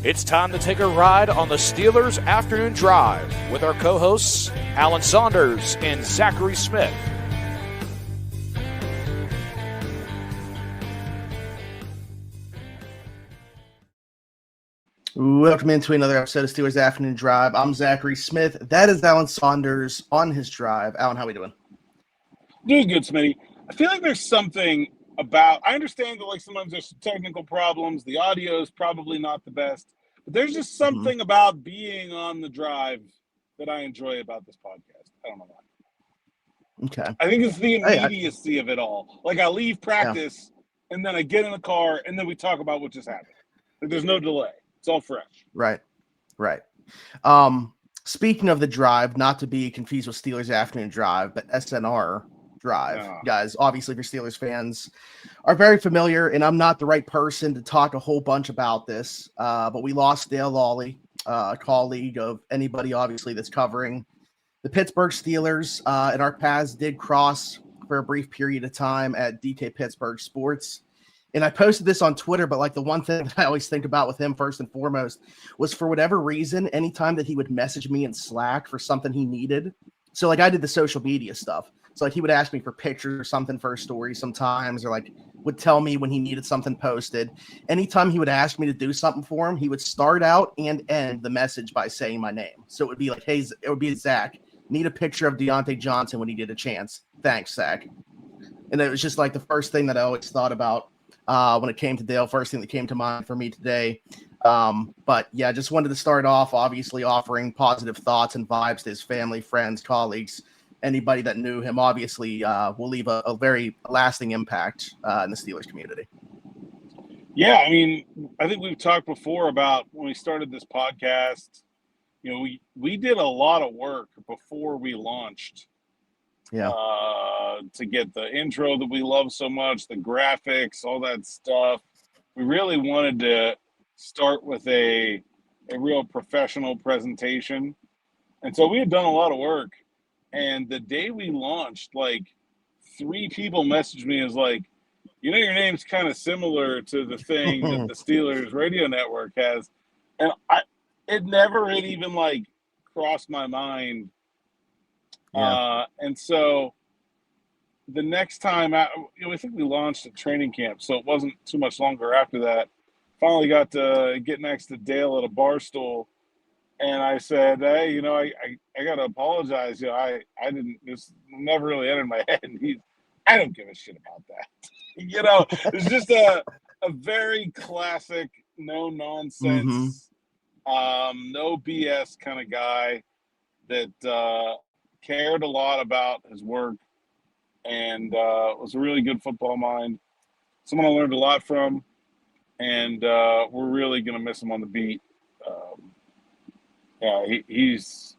It's time to take a ride on the Steelers Afternoon Drive with our co-hosts, Alan Saunders and Zachary Smith. Welcome into another episode of Steelers Afternoon Drive. I'm Zachary Smith. That is Alan Saunders on his drive. Alan, how we doing? Doing good, Smitty. I feel like there's something about – I understand that, like, sometimes there's some technical problems. The audio is probably not the best. But there's just something about being on the drive that I enjoy about this podcast. I don't know why. Okay. I think it's the immediacy of it all. Like, I leave practice, and then I get in the car, and then we talk about what just happened. Like, there's no delay. It's all fresh. Right. Speaking of the drive, not to be confused with Steelers Afternoon Drive, but SNR Drive. Guys, obviously, if you're Steelers fans, are very familiar, and I'm not the right person to talk a whole bunch about this, but we lost Dale Lolley, a colleague of anybody, obviously, that's covering the Pittsburgh Steelers, and our paths did cross for a brief period of time at DK Pittsburgh Sports. And I posted this on Twitter, but like the one thing that I always think about with him first and foremost was, for whatever reason, anytime that he would message me in Slack for something he needed. So like I did the social media stuff. So like he would ask me for pictures or something for a story sometimes, or like would tell me when he needed something posted. Anytime he would ask me to do something for him, he would start out and end the message by saying my name. So it would be like, hey, it would be Zach, need a picture of Deontay Johnson when he did a chance. Thanks, Zach. And it was just like the first thing that I always thought about when it came to Dale, first thing that came to mind for me today. But yeah, just wanted to start off, obviously offering positive thoughts and vibes to his family, friends, colleagues, anybody that knew him. Obviously will leave a very lasting impact in the Steelers community. Yeah, I mean, I think we've talked before about when we started this podcast, you know, we did a lot of work before we launched. To get the intro that we love so much, the graphics, all that stuff. We really wanted to start with a real professional presentation. And so we had done a lot of work. And the day we launched, like 3 people messaged me as like, you know, your name's kind of similar to the thing that the Steelers radio network has. And it never had even like crossed my mind. And so the next time, I think we launched at training camp, so it wasn't too much longer after that. Finally got to get next to Dale at a bar stool, and I said, hey, you know, I got to apologize. You know, I didn't, this never really entered my head. And I don't give a shit about that. You know, it's just a very classic, no nonsense, no BS kind of guy that cared a lot about his work and was a really good football mind. Someone I learned a lot from, and we're really going to miss him on the beat. He's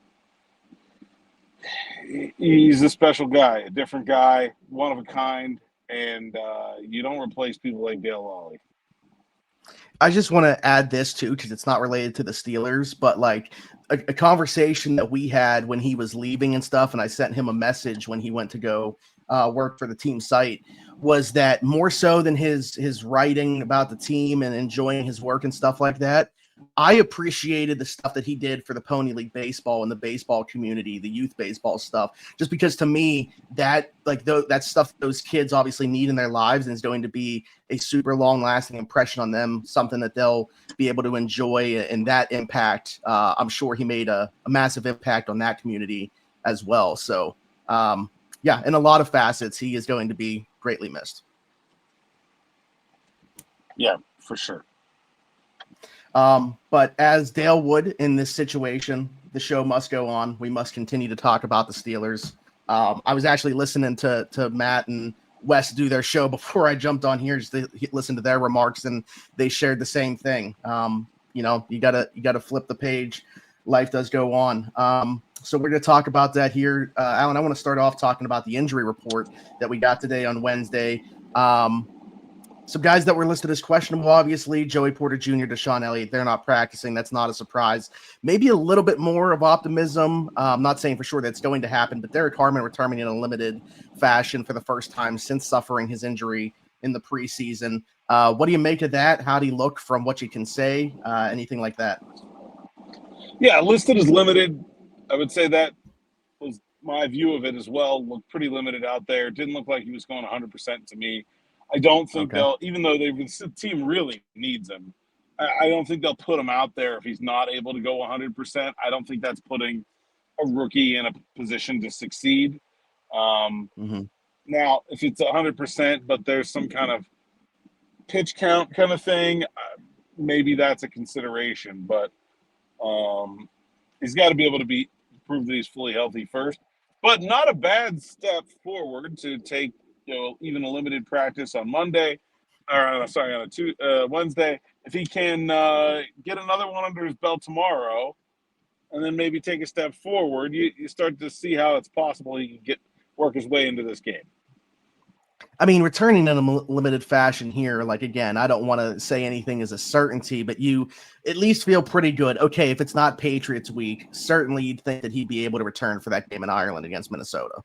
a special guy, a different guy, one of a kind, and you don't replace people like Dale Lolley. I just want to add this too, because it's not related to the Steelers, but like a conversation that we had when he was leaving and stuff, and I sent him a message when he went to go work for the team site, was that more so than his writing about the team and enjoying his work and stuff like that, I appreciated the stuff that he did for the Pony League baseball and the baseball community, the youth baseball stuff, just because to me that that stuff those kids obviously need in their lives and is going to be a super long lasting impression on them, something that they'll be able to enjoy, and that impact. I'm sure he made a massive impact on that community as well. So yeah, in a lot of facets, he is going to be greatly missed. Yeah, for sure. But as Dale would in this situation, the show must go on. We must continue to talk about the Steelers. I was actually listening to Matt and Wes do their show before I jumped on here just to listen to their remarks, and they shared the same thing. You know, you gotta flip the page. Life does go on. So we're going to talk about that here. Alan, I want to start off talking about the injury report that we got today on Wednesday. Some guys that were listed as questionable, obviously, Joey Porter Jr., DeShon Eliott, they're not practicing. That's not a surprise. Maybe a little bit more of optimism. I'm not saying for sure that's going to happen, but Derrick Harmon returning in a limited fashion for the first time since suffering his injury in the preseason. What do you make of that? How do you look from what you can say? Anything like that? Yeah, listed as limited. I would say that was my view of it as well. Looked pretty limited out there. Didn't look like he was going 100% to me. I don't think they'll, even though the team really needs him, I don't think they'll put him out there if he's not able to go 100%. I don't think that's putting a rookie in a position to succeed. Now, if it's 100%, but there's some kind of pitch count kind of thing, maybe that's a consideration. But he's got to be able to prove that he's fully healthy first. But not a bad step forward to take, even a limited practice on Monday, on Wednesday. If he can get another one under his belt tomorrow, and then maybe take a step forward, you start to see how it's possible he can work his way into this game. I mean, returning in a limited fashion here, like, again, I don't want to say anything as a certainty, but you at least feel pretty good. Okay, if it's not Patriots week, certainly you'd think that he'd be able to return for that game in Ireland against Minnesota.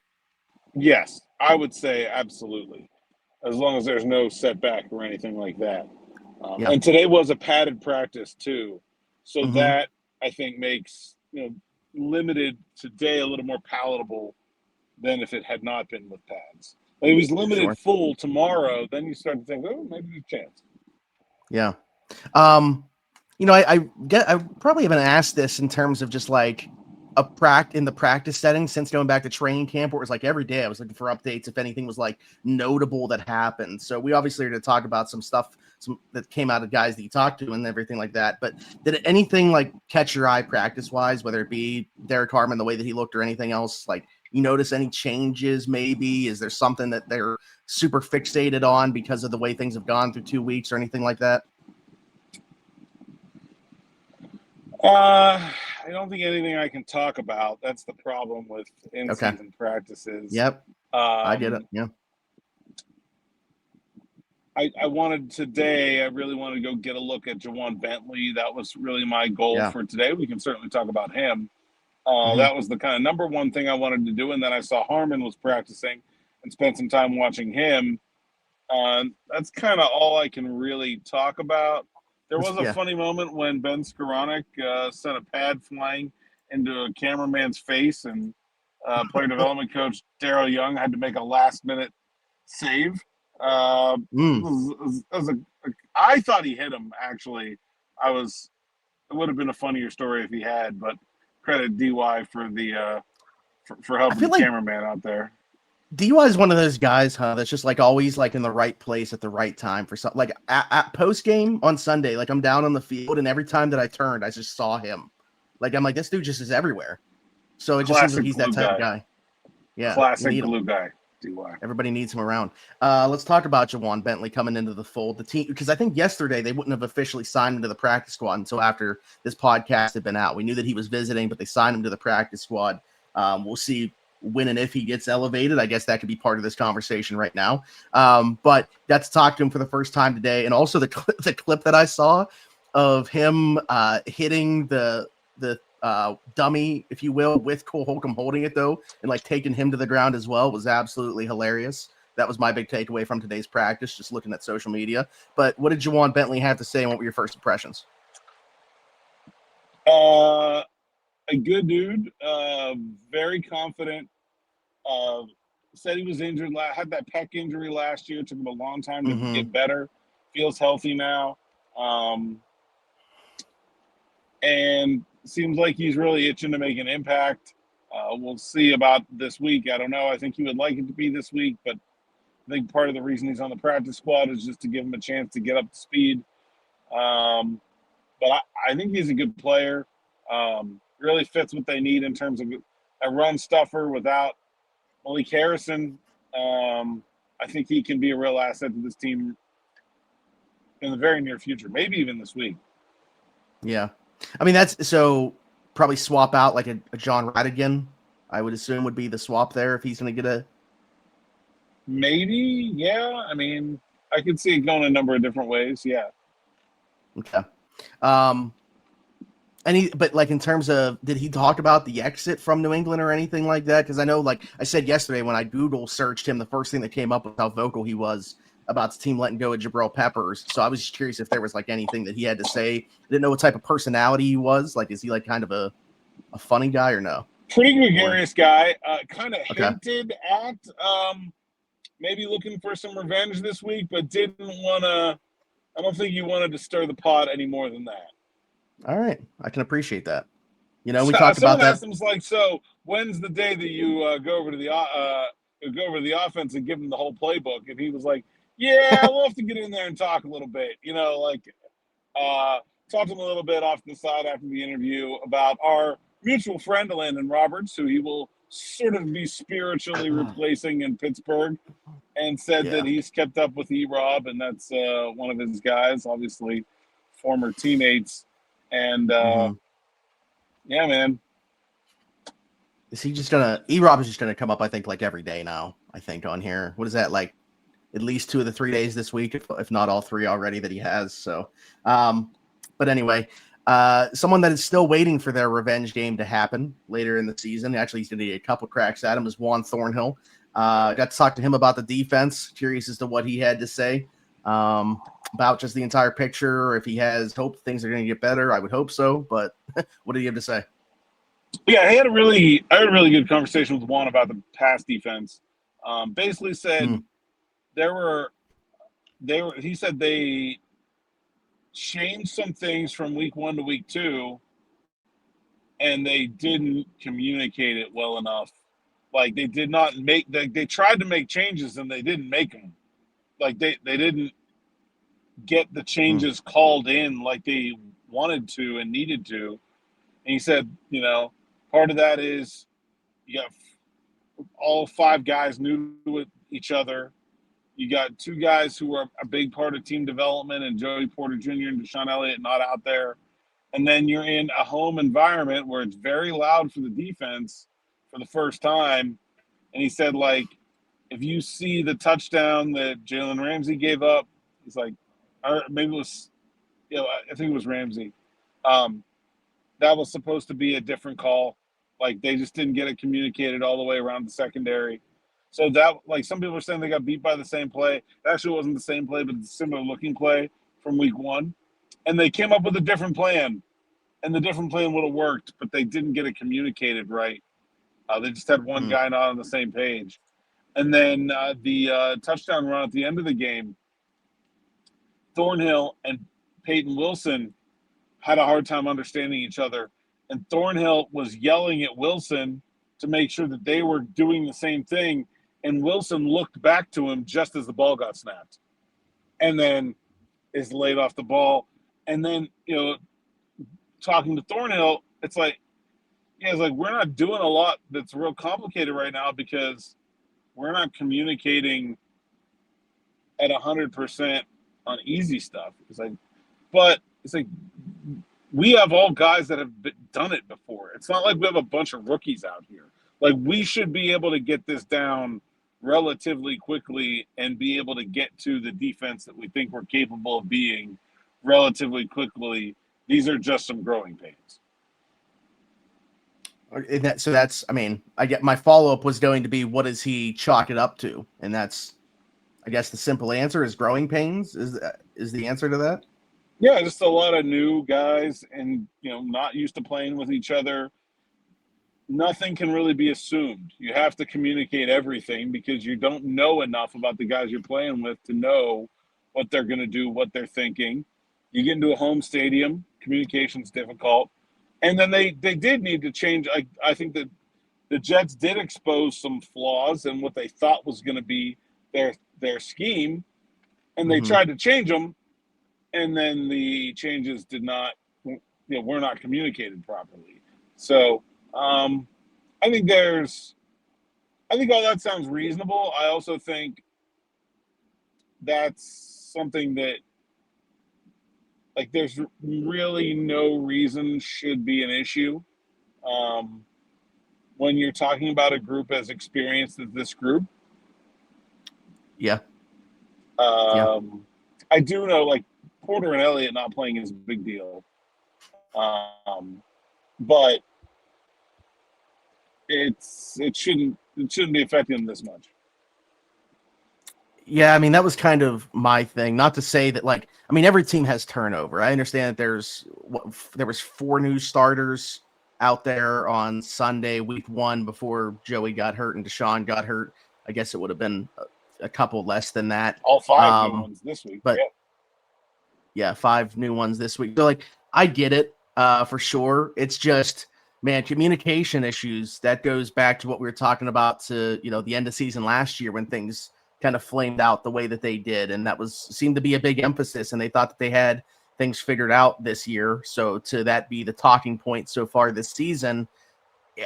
Yes, I would say absolutely, as long as there's no setback or anything like that. And today was a padded practice too, so that I think makes limited today a little more palatable than if it had not been with pads. If it was limited full tomorrow, then you start to think, oh, maybe there's a chance. Yeah. I probably haven't asked this in terms of just like in the practice setting since going back to training camp, where it was like every day I was looking for updates if anything was like notable that happened. So we obviously are going to talk about some stuff that came out of guys that you talked to and everything like that. But did anything like catch your eye practice wise, whether it be Derrick Harmon, the way that he looked, or anything else? Like, you notice any changes? Maybe is there something that they're super fixated on because of the way things have gone through 2 weeks or anything like that? I don't think anything I can talk about. That's the problem with in-season practices. Yep. I get it. Yeah. I really wanted to go get a look at Ju'Whaun Bentley. That was really my goal for today. We can certainly talk about him. That was the kind of number one thing I wanted to do. And then I saw Harmon was practicing and spent some time watching him. That's kind of all I can really talk about. There was a funny moment when Ben Skoranek sent a pad flying into a cameraman's face, and player development coach Daryl Young had to make a last-minute save. I thought he hit him, actually. It would have been a funnier story if he had, but credit DY for the for helping the cameraman out there. DY is one of those guys, that's just like always like in the right place at the right time for something. Like at post game on Sunday, like I'm down on the field, and every time that I turned, I just saw him. Like I'm like, this dude just is everywhere. So it just seems like he's that type of guy. Yeah, classic glue guy. DY. Everybody needs him around. Let's talk about Ju'Whaun Bentley coming into the fold. The team, because I think yesterday they wouldn't have officially signed him to the practice squad until after this podcast had been out. We knew that he was visiting, but they signed him to the practice squad. We'll see when and if he gets elevated. I guess that could be part of this conversation right now. But got to talk to him for the first time today, and also the clip that I saw of him hitting the dummy, if you will, with Cole Holcomb holding it though, and like taking him to the ground as well, was absolutely hilarious. That was my big takeaway from today's practice, just looking at social media. But what did Ju'Whaun Bentley have to say, and what were your first impressions? A good dude, very confident. Said he was injured, had that pec injury last year. It took him a long time to get better. Feels healthy now. And seems like he's really itching to make an impact. We'll see about this week. I don't know. I think he would like it to be this week, but I think part of the reason he's on the practice squad is just to give him a chance to get up to speed. But I think he's a good player. Really fits what they need in terms of a run stuffer without Malik Harrison. I think he can be a real asset to this team in the very near future, maybe even this week. Yeah. I mean, that's so probably swap out like a John Radigan, I would assume would be the swap there if he's going to get a. Maybe, yeah. I mean, I could see it going a number of different ways. Yeah. Okay. But like in terms of, did he talk about the exit from New England or anything like that? Because I know, like I said yesterday, when I Google searched him, the first thing that came up was how vocal he was about the team letting go of Jabril Peppers. So I was just curious if there was like anything that he had to say. I didn't know what type of personality he was. Like, is he like kind of a funny guy or no? Pretty gregarious guy. Kind of Okay. hinted at maybe looking for some revenge this week, but didn't want to. I don't think he wanted to stir the pot any more than that. All right, I can appreciate that. You know, we talked about that. Someone asked him, like, so when's the day that you go over to the offense and give him the whole playbook? And he was like, yeah, we'll have to get in there and talk a little bit. You know, like talked to him a little bit off the side after the interview about our mutual friend, Landon Roberts, who he will sort of be spiritually replacing in Pittsburgh, and said that he's kept up with E-Rob, and that's one of his guys, obviously former teammates. And, yeah, man. Is he just going to – E-Rob is just going to come up, I think, like every day now, I think, on here. What is that, like at least 2 of the 3 days this week, if not all 3 already that he has. So, but anyway – someone that is still waiting for their revenge game to happen later in the season. Actually, he's going to get a couple cracks at him. Is Juan Thornhill. Got to talk to him about the defense. Curious as to what he had to say about just the entire picture, or if he has hope things are going to get better. I would hope so, but what did he have to say? Yeah, I had a really good conversation with Juan about the pass defense. Basically said he said they changed some things from week 1 to week 2, and they didn't communicate it well enough. Like they did not make they tried to make changes and they didn't make them. Like they didn't get the changes called in like they wanted to and needed to. And he said, you know, part of that is you got all 5 guys new to each other. You got 2 guys who are a big part of team development, and Joey Porter Jr. and DeShon Eliott not out there. And then you're in a home environment where it's very loud for the defense for the first time. And he said, like, if you see the touchdown that Jalen Ramsey gave up, he's like, or maybe it was, I think it was Ramsey. That was supposed to be a different call. Like, they just didn't get it communicated all the way around the secondary. So that, like, some people are saying they got beat by the same play. It actually wasn't the same play, but it's a similar looking play from week 1. And they came up with a different plan, and the different plan would have worked, but they didn't get it communicated right. They just had one guy not on the same page. And then the touchdown run at the end of the game, Thornhill and Peyton Wilson had a hard time understanding each other. And Thornhill was yelling at Wilson to make sure that they were doing the same thing. And Wilson looked back to him just as the ball got snapped, and then is laid off the ball. And then, talking to Thornhill, it's like, we're not doing a lot that's real complicated right now because we're not communicating at 100% on easy stuff. It's like we have all guys that have done it before. It's not like we have a bunch of rookies out here. Like, we should be able to get this down relatively quickly and be able to get to the defense that we think we're capable of being relatively quickly. These are just some growing pains. So that's, I mean, I get my follow-up was going to be, what does he chalk it up to? And that's, I guess the simple answer is growing pains is the answer to that. Yeah, just a lot of new guys and, not used to playing with each other. Nothing can really be assumed. You have to communicate everything because you don't know enough about the guys you're playing with to know what they're going to do, what they're thinking. You get into a home stadium, communication's difficult. And then they did need to change. I think that the Jets did expose some flaws in what they thought was going to be their scheme, and they tried to change them, and then the changes did not, were not communicated properly. So I think all that sounds reasonable. I also think that's something that, like, there's really no reason should be an issue when you're talking about a group as experienced as this group. Yeah. I do know, like, Porter and Eliott not playing is a big deal. But it shouldn't be affecting them this much. Yeah, I mean, that was kind of my thing. Not to say that, like, I mean, every team has turnover. I understand that there was 4 new starters out there on Sunday, week 1, before Joey got hurt and DeShon got hurt. I guess it would have been a couple less than that. All 5 new ones this week. But yeah, 5 new ones this week. So, like, I get it for sure. It's just, man, communication issues. That goes back to what we were talking about to, the end of season last year when things kind of flamed out the way that they did. And that seemed to be a big emphasis. And they thought that they had things figured out this year. So to that be the talking point so far this season,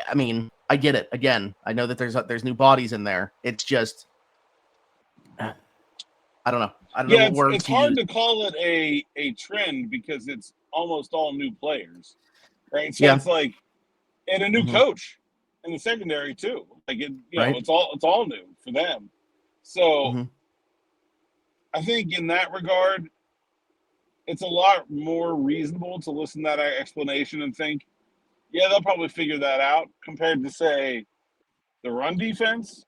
I mean, I get it. Again, I know that there's new bodies in there. It's just, I don't know. I don't know what words it's hard to call it a trend because it's almost all new players, right? So it's like, and a new coach in the secondary too. Like it's all new for them. So I think in that regard, it's a lot more reasonable to listen to that explanation and think, yeah, they'll probably figure that out compared to, say, the run defense,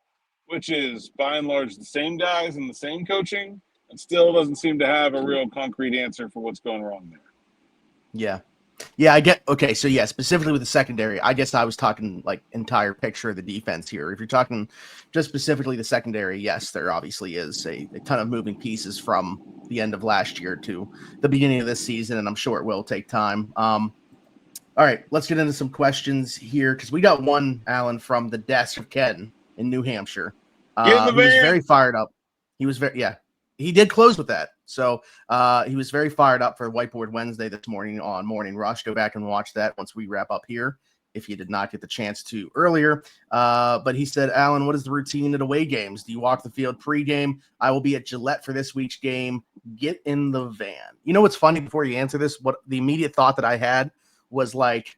which is by and large the same guys and the same coaching, and still doesn't seem to have a real concrete answer for what's going wrong there. Yeah. Yeah, I get. Okay, so yeah, specifically with the secondary, I guess I was talking like entire picture of the defense here. If you're talking just specifically the secondary, yes, there obviously is a ton of moving pieces from the end of last year to the beginning of this season, and I'm sure it will take time. All right, let's get into some questions here because we got one, Alan, from the desk of Ken in New Hampshire. He was very fired up. He did close with that. So he was very fired up for Whiteboard Wednesday this morning on Morning Rush. Go back and watch that once we wrap up here if you did not get the chance to earlier. But he said, Alan, what is the routine at away games? Do you walk the field pregame? I will be at Gillette for this week's game. Get in the van. You know what's funny before you answer this? What the immediate thought that I had was like,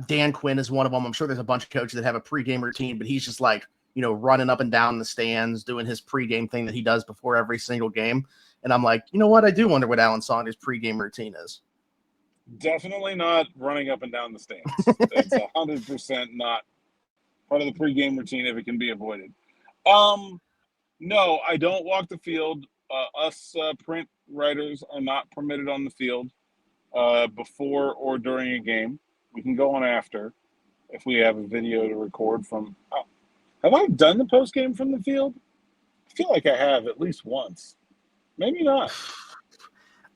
Dan Quinn is one of them. I'm sure there's a bunch of coaches that have a pregame routine, but he's just like, running up and down the stands, doing his pregame thing that he does before every single game. And I'm like, you know what? I do wonder what Alan Saunders' pregame routine is. Definitely not running up and down the stands. It's 100% not part of the pregame routine if it can be avoided. No, I don't walk the field. Us print writers are not permitted on the field before or during a game. We can go on after if we have a video to record from. Have I done the post game from the field? I feel like I have at least once. Maybe not.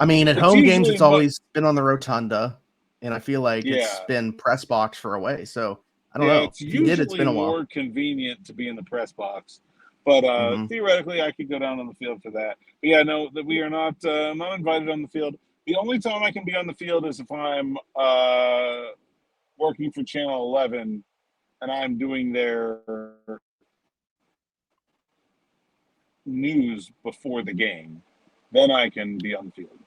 I mean, at home games, it's always been on the rotunda, and I feel like it's been press box for away. So I don't know. It's it's been a while. More convenient to be in the press box, but theoretically, I could go down on the field for that. But yeah, no, that we are not invited on the field. The only time I can be on the field is if I'm working for Channel 11 and I'm doing their news before the game. Then I can be on the field.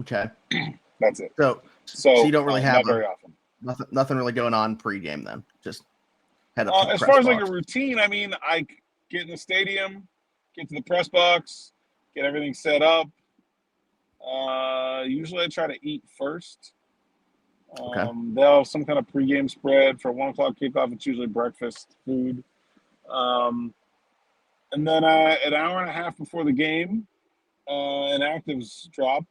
Okay. That's it. So you don't really have very often. Nothing really going on pregame then. Just head up to the as press far as box. like a routine, I mean, I get in the stadium, get to the press box, get everything set up. Usually I try to eat first. They'll have some kind of pregame spread for 1 o'clock kickoff. It's usually breakfast food. And then an hour and a half before the game, an actives drop.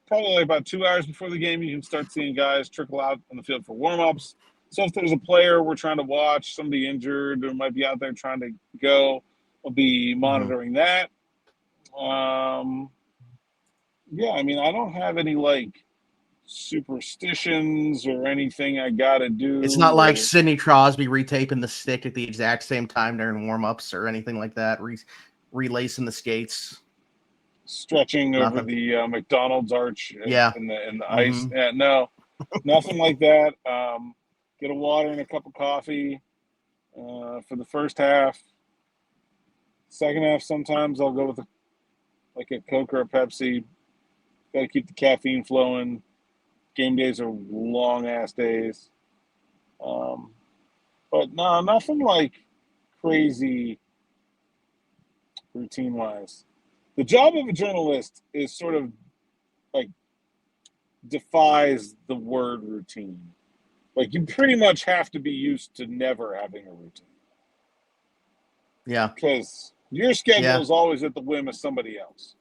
Probably like about 2 hours before the game, you can start seeing guys trickle out on the field for warm-ups. So if there's a player we're trying to watch, somebody injured or might be out there trying to go, we'll be monitoring that. Yeah, I mean, I don't have any, like, superstitions or anything I got to do. It's not like Sidney Crosby retaping the stick at the exact same time during warm-ups or anything like that, relacing the skates. Stretching over the McDonald's arch in the ice. Yeah, no, nothing like that. Get a water and a cup of coffee for the first half. Second half, sometimes I'll go with a Coke or a Pepsi. Got to keep the caffeine flowing. Game days are long-ass days. But no, nothing like crazy routine-wise. The job of a journalist is sort of like defies the word routine. Like you pretty much have to be used to never having a routine. Yeah. Because Your schedule is always at the whim of somebody else.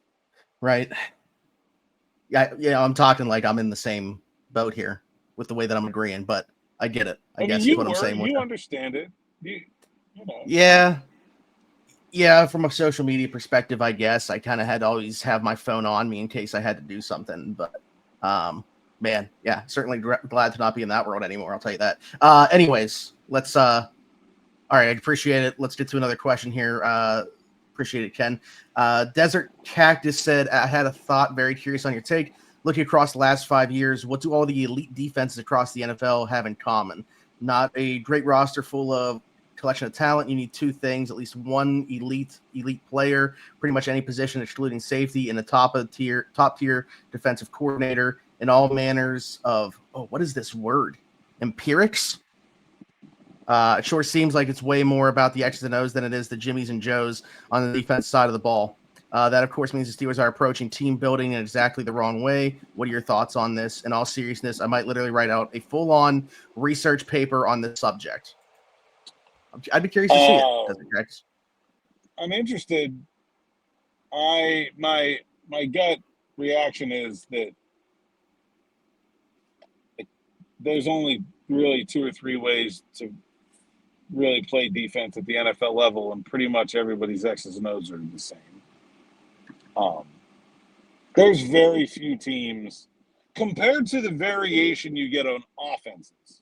Right. Yeah, I'm talking like I'm in the same boat here with the way that I'm agreeing, but I get it. I guess is what I'm saying. You understand it. You know. Yeah, from a social media perspective, I guess I kind of had to always have my phone on me in case I had to do something. But, man, yeah, certainly glad to not be in that world anymore. I'll tell you that. Anyways, let's. All right, I appreciate it. Let's get to another question here. Appreciate it, Ken. Desert Cactus said, I had a thought. Very curious on your take. Looking across the last 5 years, what do all the elite defenses across the NFL have in common? Not a great roster full of collection of talent. You need two things: at least one elite player, pretty much any position excluding safety, and a top tier defensive coordinator, and all manners of what is this word? Empirics. It sure seems like it's way more about the X's and O's than it is the Jimmies and Joes on the defense side of the ball. That, of course, means the Steelers are approaching team building in exactly the wrong way. What are your thoughts on this? In all seriousness, I might literally write out a full-on research paper on this subject. I'd be curious to see it. I'm interested. My gut reaction is that there's only really 2 or 3 ways to really play defense at the NFL level, and pretty much everybody's X's and O's are the same. There's very few teams compared to the variation you get on offenses.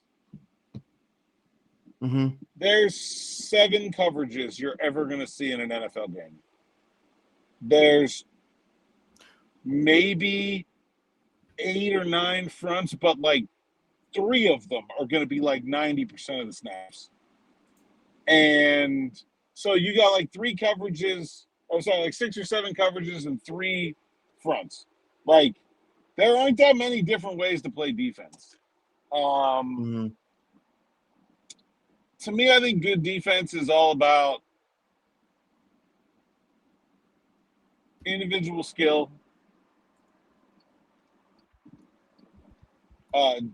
Mm-hmm. There's 7 coverages you're ever going to see in an NFL game. There's maybe 8 or 9 fronts, but like 3 of them are going to be like 90% of the snaps. And so you got like 3 coverages, like 6 or 7 coverages and 3 fronts. Like, there aren't that many different ways to play defense. Mm-hmm. To me, I think good defense is all about individual skill,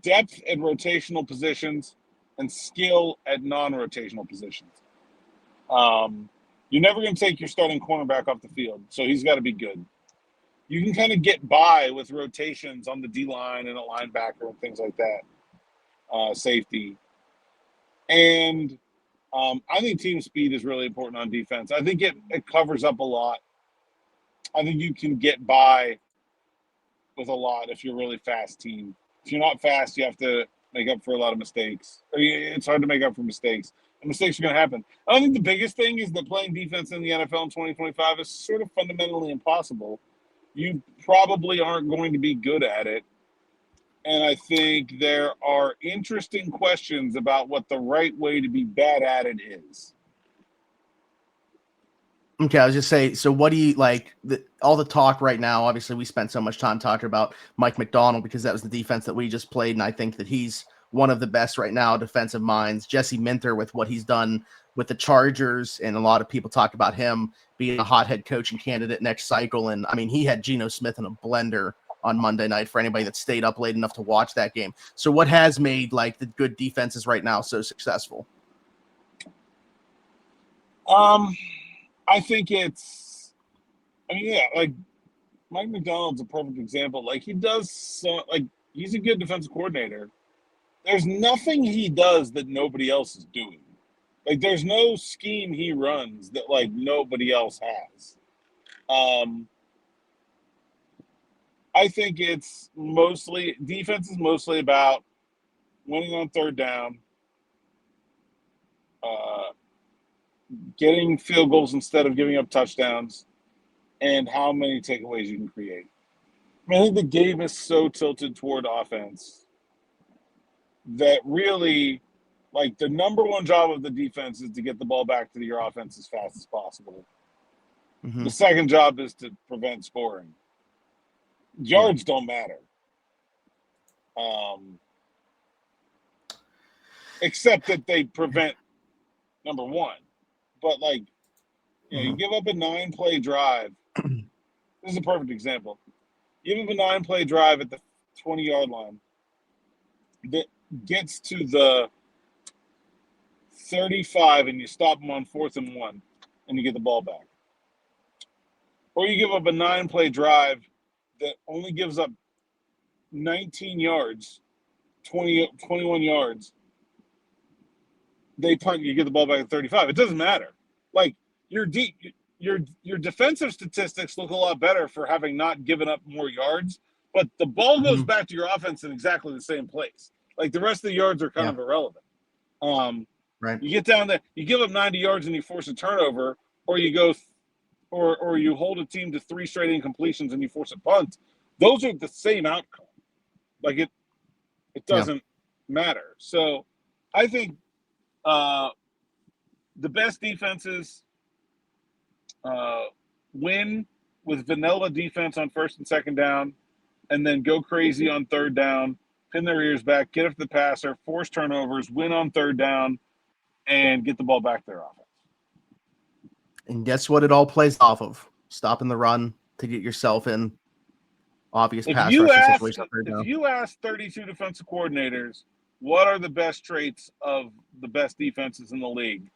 depth at rotational positions, and skill at non-rotational positions. You're never going to take your starting cornerback off the field, so he's got to be good. You can kind of get by with rotations on the D-line and a linebacker and things like that, safety. And I think team speed is really important on defense. I think it covers up a lot. I think you can get by with a lot if you're a really fast team. If you're not fast, you have to make up for a lot of mistakes. It's hard to make up for mistakes. And mistakes are going to happen. I think the biggest thing is that playing defense in the NFL in 2025 is sort of fundamentally impossible. You probably aren't going to be good at it. And I think there are interesting questions about what the right way to be bad at it is. Okay, I was just saying, so what do you like? All the talk right now, obviously, we spent so much time talking about Mike McDonald because that was the defense that we just played, and I think that he's one of the best right now defensive minds. Jesse Minter with what he's done with the Chargers, and a lot of people talk about him being a hot head coaching candidate next cycle. And, I mean, he had Geno Smith in a blender on Monday night for anybody that stayed up late enough to watch that game. So what has made, like, the good defenses right now so successful? I think it's, like Mike McDonald's a perfect example. Like he's a good defensive coordinator. There's nothing he does that nobody else is doing. Like there's no scheme he runs that like nobody else has. I think it's defense is mostly about winning on third down, getting field goals instead of giving up touchdowns, and how many takeaways you can create. I think the game is so tilted toward offense that really, like, the number one job of the defense is to get the ball back to your offense as fast as possible. Mm-hmm. The second job is to prevent scoring. Yards don't matter. Except that they prevent number one. But, like, you give up a 9-play drive. This is a perfect example. You give up a 9-play drive at the 20-yard line that gets to the 35, and you stop them on 4th and 1, and you get the ball back. or you give up a 9-play drive that only gives up 19 yards, 21 yards. They punt, you get the ball back at 35. It doesn't matter. Like, your defensive statistics look a lot better for having not given up more yards, but the ball goes back to your offense in exactly the same place. Like, the rest of the yards are kind of irrelevant. Right. You get down there, you give up 90 yards and you force a turnover, or you go or you hold a team to 3 straight incompletions and you force a punt. Those are the same outcome. Like, it doesn't matter. So I think the best defenses win with vanilla defense on first and second down, and then go crazy on third down, pin their ears back, get after the passer, force turnovers, win on third down, and get the ball back to their offense. And guess what it all plays off of? Stopping the run to get yourself in obvious pass rush situations. If you ask 32 defensive coordinators what are the best traits of the best defenses in the league,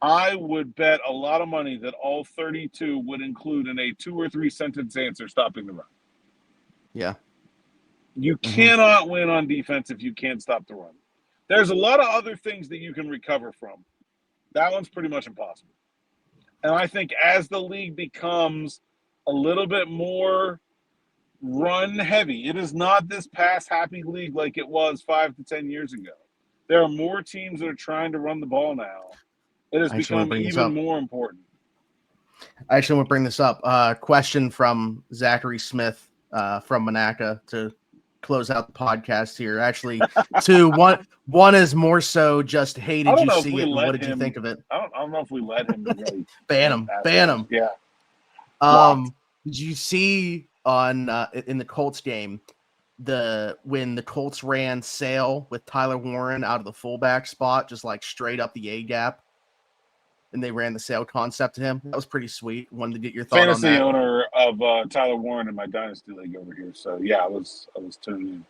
I would bet a lot of money that all 32 would include in a 2 or 3 sentence answer stopping the run. Yeah. You cannot win on defense if you can't stop the run. There's a lot of other things that you can recover from. That one's pretty much impossible. And I think as the league becomes a little bit more run heavy, it is not this pass happy league like it was 5 to 10 years ago. There are more teams that are trying to run the ball now. It has become even more important. I actually want to bring this up. Question from Zachary Smith from Monaca to close out the podcast here. Actually, one is more so just, hey, did you see it? And what did you think of it? I don't know if we let him really ban him. Yeah. Did you see on in the Colts game when the Colts ran sail with Tyler Warren out of the fullback spot, just like straight up the A gap, and they ran the sail concept to him? That was pretty sweet. Wanted to get your thought on that. Fantasy owner of Tyler Warren in my dynasty league over here. So yeah, I was tuned in.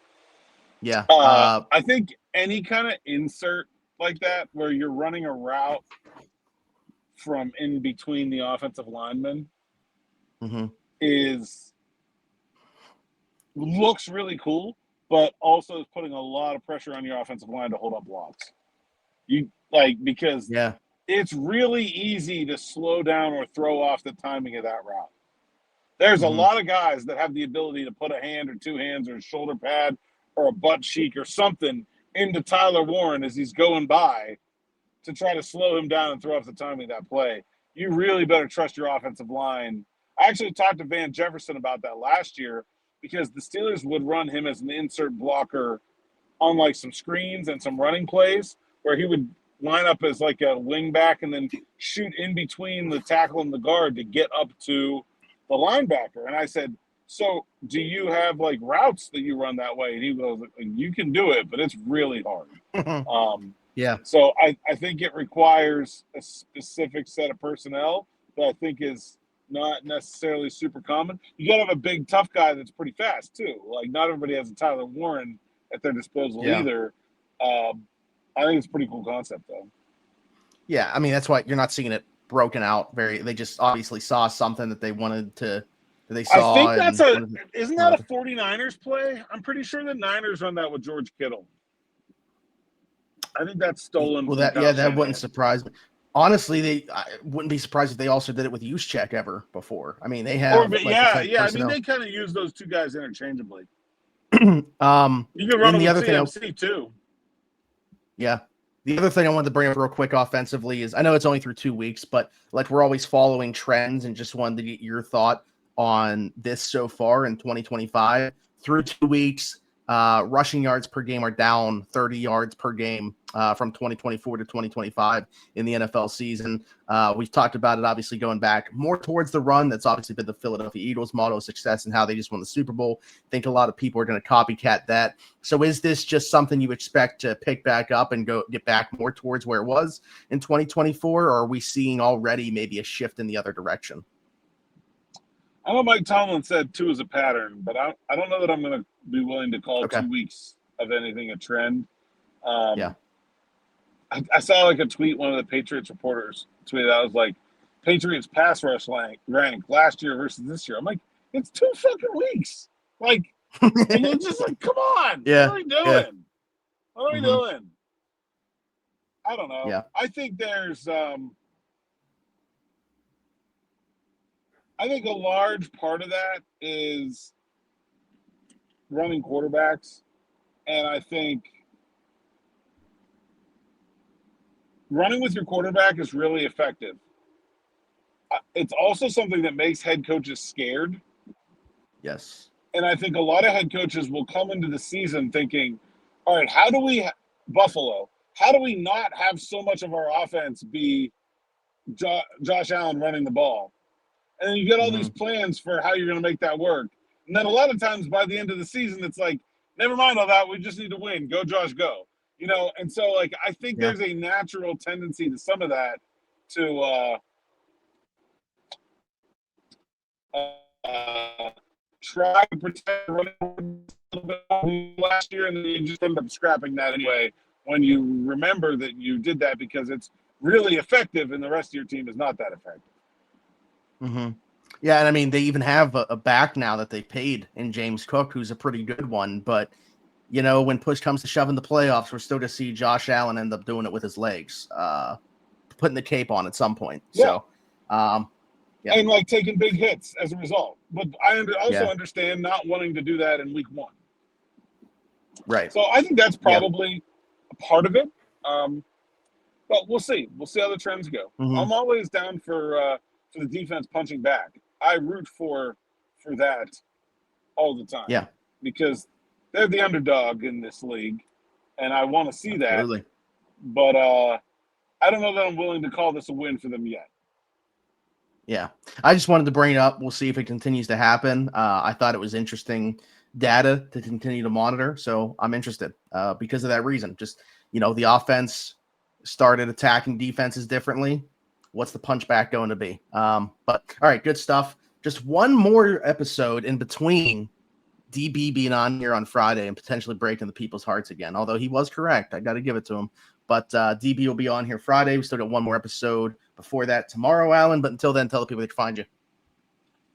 Yeah. I think any kind of insert like that where you're running a route from in between the offensive linemen looks really cool, but also is putting a lot of pressure on your offensive line to hold up blocks. Because it's really easy to slow down or throw off the timing of that route. There's a lot of guys that have the ability to put a hand or 2 hands or a shoulder pad or a butt cheek or something into Tyler Warren as he's going by to try to slow him down and throw off the timing of that play. You really better trust your offensive line. I actually talked to Van Jefferson about that last year because the Steelers would run him as an insert blocker on like some screens and some running plays where he would line up as like a wing back and then shoot in between the tackle and the guard to get up to the linebacker. And I said, so do you have like routes that you run that way? And he goes, you can do it, but it's really hard. So I think it requires a specific set of personnel that I think is not necessarily super common. You got to have a big, tough guy that's pretty fast too. Like not everybody has a Tyler Warren at their disposal either. I think it's a pretty cool concept though. Yeah. I mean, that's why you're not seeing it broken out they just obviously saw something that they wanted to, I think isn't that a 49ers play? I'm pretty sure the Niners run that with George Kittle. I think that's stolen. Well, that wouldn't surprise me. Honestly, I wouldn't be surprised if they also did it with Juszczyk ever before. I mean, they have. I mean, they kind of use those two guys interchangeably. You can run them with CMC too. Yeah. The other thing I wanted to bring up real quick offensively is I know it's only through 2 weeks, but like we're always following trends and just wanted to get your thought on this so far in 2025. Through 2 weeks, rushing yards per game are down 30 yards per game from 2024 to 2025 in the NFL season. We've talked about it, obviously, going back more towards the run. That's obviously been the Philadelphia Eagles' motto of success and how they just won the Super Bowl. I think a lot of people are going to copycat that. So is this just something you expect to pick back up and get back more towards where it was in 2024? Or are we seeing already maybe a shift in the other direction? I know Mike Tomlin said 2 is a pattern, but I don't know that I'm going to be willing to call 2 weeks of anything a trend. I saw like a tweet one of the Patriots reporters tweeted out. I was like, Patriots pass rush rank last year versus this year. I'm like, it's 2 fucking weeks. Like, and it's just like, come on. Yeah. What are we doing? Yeah. What are we doing? I don't know. Yeah. I think there's I think a large part of that is running quarterbacks. And I think running with your quarterback is really effective. It's also something that makes head coaches scared. Yes. And I think a lot of head coaches will come into the season thinking, all right, how do we not have so much of our offense be Josh Allen running the ball? And then you get all these plans for how you're going to make that work. And then a lot of times by the end of the season, it's like, never mind all that. We just need to win. Go, Josh, go. And so, like, I think there's a natural tendency to some of that to try to protect running last year, and then you just end up scrapping that anyway when you remember that you did that because it's really effective and the rest of your team is not that effective. Mm-hmm. Yeah, and I mean, they even have a back now that they paid in James Cook, who's a pretty good one. But, when push comes to shove in the playoffs, we're still to see Josh Allen end up doing it with his legs, putting the cape on at some point. Yeah. So, and, like, taking big hits as a result. But I also understand not wanting to do that in week 1. Right. So I think that's probably a part of it. But we'll see. We'll see how the trends go. Mm-hmm. I'm always down for the defense punching back. I root for that all the time. Yeah. Because they're the underdog in this league, and I want to see Absolutely. that. But I don't know that I'm willing to call this a win for them yet. Yeah. I just wanted to bring it up. We'll see if it continues to happen. I thought it was interesting data to continue to monitor, so I'm interested because of that reason. Just, the offense started attacking defenses differently. What's the punchback going to be? But all right, good stuff. Just one more episode in between DB being on here on Friday and potentially breaking the people's hearts again. Although he was correct, I got to give it to him. But DB will be on here Friday. We still got one more episode before that tomorrow, Alan. But until then, tell the people they can find you.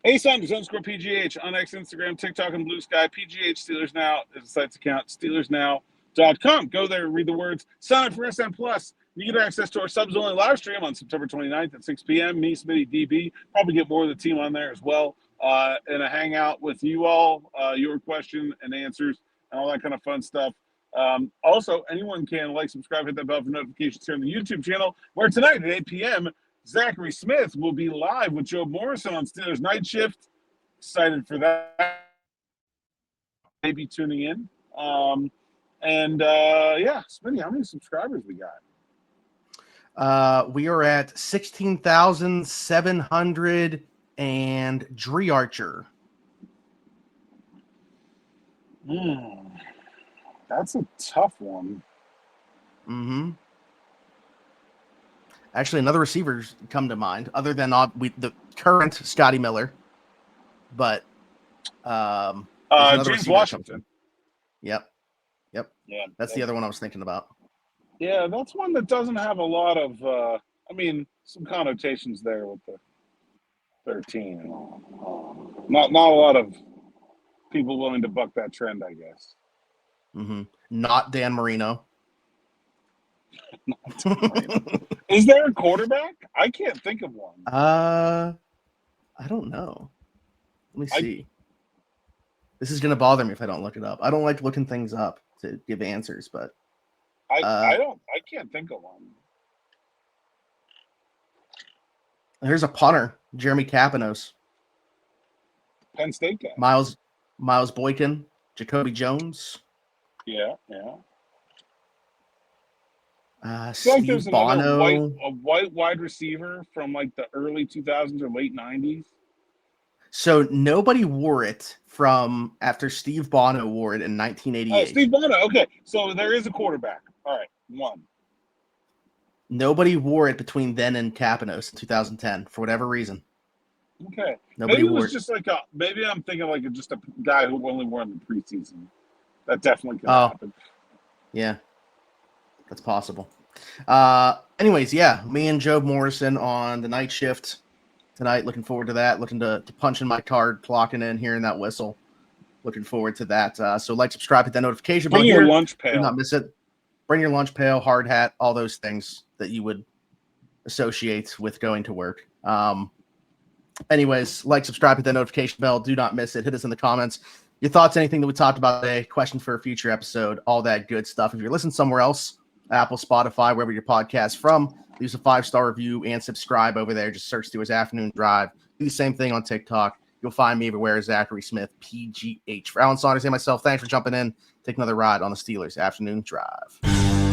Hey, Saunders _ PGH on X, Instagram, TikTok, and Blue Sky. PGH Steelers Now is the site's account. SteelersNow.com. Go there, read the words. Sign up for SN Plus. You get access to our subs-only live stream on September 29th at 6 p.m. Me, Smitty, DB. Probably get more of the team on there as well. And a hangout with you all, your question and answers, and all that kind of fun stuff. Also, anyone can subscribe, hit that bell for notifications here on the YouTube channel, where tonight at 8 p.m., Zachary Smith will be live with Joe Morrison on Steelers Night Shift. Excited for that. Maybe tuning in. Smitty, how many subscribers we got? We are at 16,700 and Dree Archer. That's a tough one. Mm-hmm. Actually, another receiver's come to mind, other than the current Scotty Miller, but James Washington. Yep. Yeah, that's the other one I was thinking about. Yeah, that's one that doesn't have a lot of, some connotations there with the 13 and all. Not a lot of people willing to buck that trend, I guess. Mm-hmm. Not Dan Marino. Is there a quarterback? I can't think of one. I don't know. Let me see. This is gonna bother me if I don't look it up. I don't like looking things up to give answers, but I can't think of one. Here's a punter, Jeremy Kapanos. Penn State guy. Miles Boykin, Jacoby Jones. Yeah. Steve Bono. A white wide receiver from like the early 2000s or late 90s. So nobody wore it from after Steve Bono wore it in 1988. Oh, Steve Bono. Okay, so there is a quarterback. All right, one. Nobody wore it between then and Kapanos in 2010 for whatever reason. Okay, Nobody maybe it wore was just like maybe I'm thinking like just a guy who only wore in the preseason. That definitely could happen. Yeah, that's possible. Anyways, yeah, me and Joe Morrison on the night shift tonight. Looking forward to that. Looking to punch in my card, clocking in, hearing that whistle. Looking forward to that. So like, subscribe, hit that notification bell. Bring your lunch Do pail. not miss it. Bring your lunch pail, hard hat, all those things that you would associate with going to work. Anyways, like, subscribe, hit that notification bell. Do not miss it. Hit us in the comments. Your thoughts, anything that we talked about today, question for a future episode, all that good stuff. If you're listening somewhere else, Apple, Spotify, wherever your podcast from, leave us a 5-star review and subscribe over there. Just search Steelers Afternoon Drive. Do the same thing on TikTok. You'll find me everywhere, Zachary Smith, PGH. For Alan Saunders and myself, thanks for jumping in. Take another ride on the Steelers Afternoon Drive.